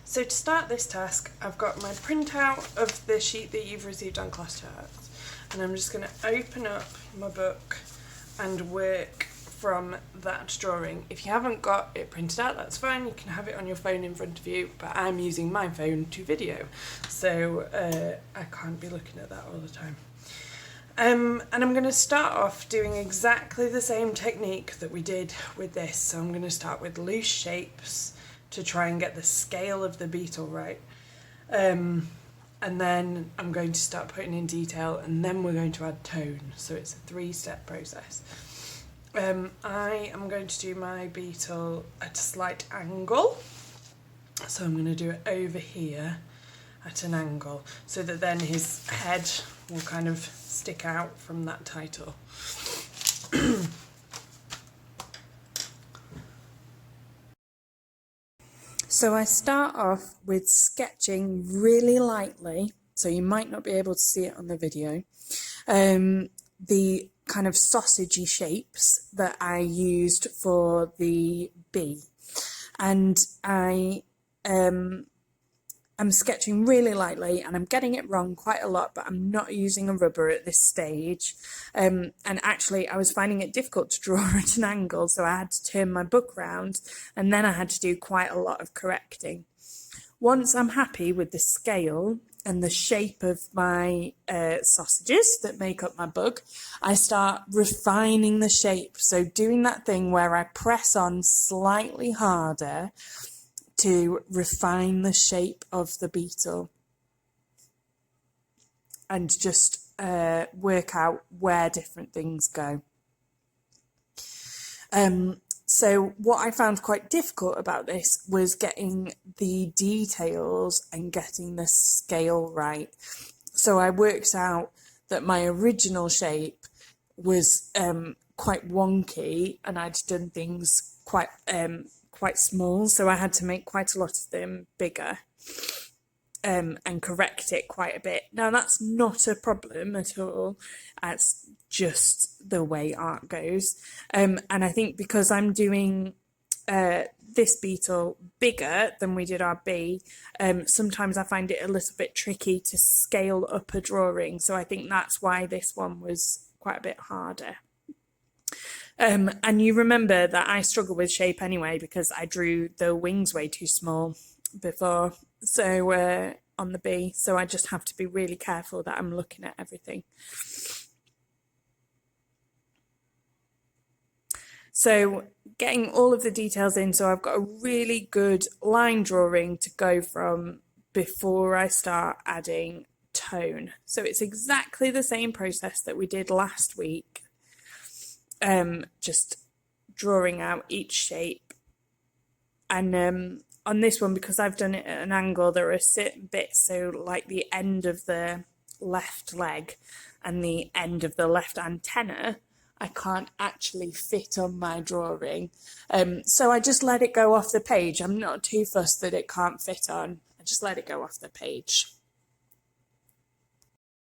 So to start this task, I've got my printout of the sheet that you've received on class charts, and I'm just going to open up my book and work from that drawing. If you haven't got it printed out, that's fine, you can have it on your phone in front of you, but I'm using my phone to video, so I can't be looking at that all the time. And I'm going to start off doing exactly the same technique that we did with this. So I'm going to start with loose shapes to try and get the scale of the beetle right. And then I'm going to start putting in detail, and then we're going to add tone. So it's a 3-step process. I am going to do my beetle at a slight angle. So I'm going to do it over here at an angle, so that then his head will kind of stick out from that title. So I start off with sketching really lightly, so you might not be able to see it on the video, the kind of sausagey shapes that I used for the bee. And I'm sketching really lightly, and I'm getting it wrong quite a lot, but I'm not using a rubber at this stage. And actually I was finding it difficult to draw at an angle, so I had to turn my book round, and then I had to do quite a lot of correcting. Once I'm happy with the scale and the shape of my sausages that make up my bug, I start refining the shape. So doing that thing where I press on slightly harder to refine the shape of the beetle and just work out where different things go. So what I found quite difficult about this was getting the details and getting the scale right. So I worked out that my original shape was quite wonky, and I'd done things quite small, so I had to make quite a lot of them bigger and correct it quite a bit. Now that's not a problem at all, that's just the way art goes. And I think because I'm doing this beetle bigger than we did our bee, sometimes I find it a little bit tricky to scale up a drawing, so I think that's why this one was quite a bit harder. And you remember that I struggle with shape anyway, because I drew the wings way too small before, so on the bee, so I just have to be really careful that I'm looking at everything. So getting all of the details in, so I've got a really good line drawing to go from before I start adding tone. So it's exactly the same process that we did last week. Just drawing out each shape, and on this one, because I've done it at an angle, there are certain bits, so like the end of the left leg and the end of the left antenna, I can't actually fit on my drawing, so I just let it go off the page. I'm not too fussed that it can't fit on, I just let it go off the page.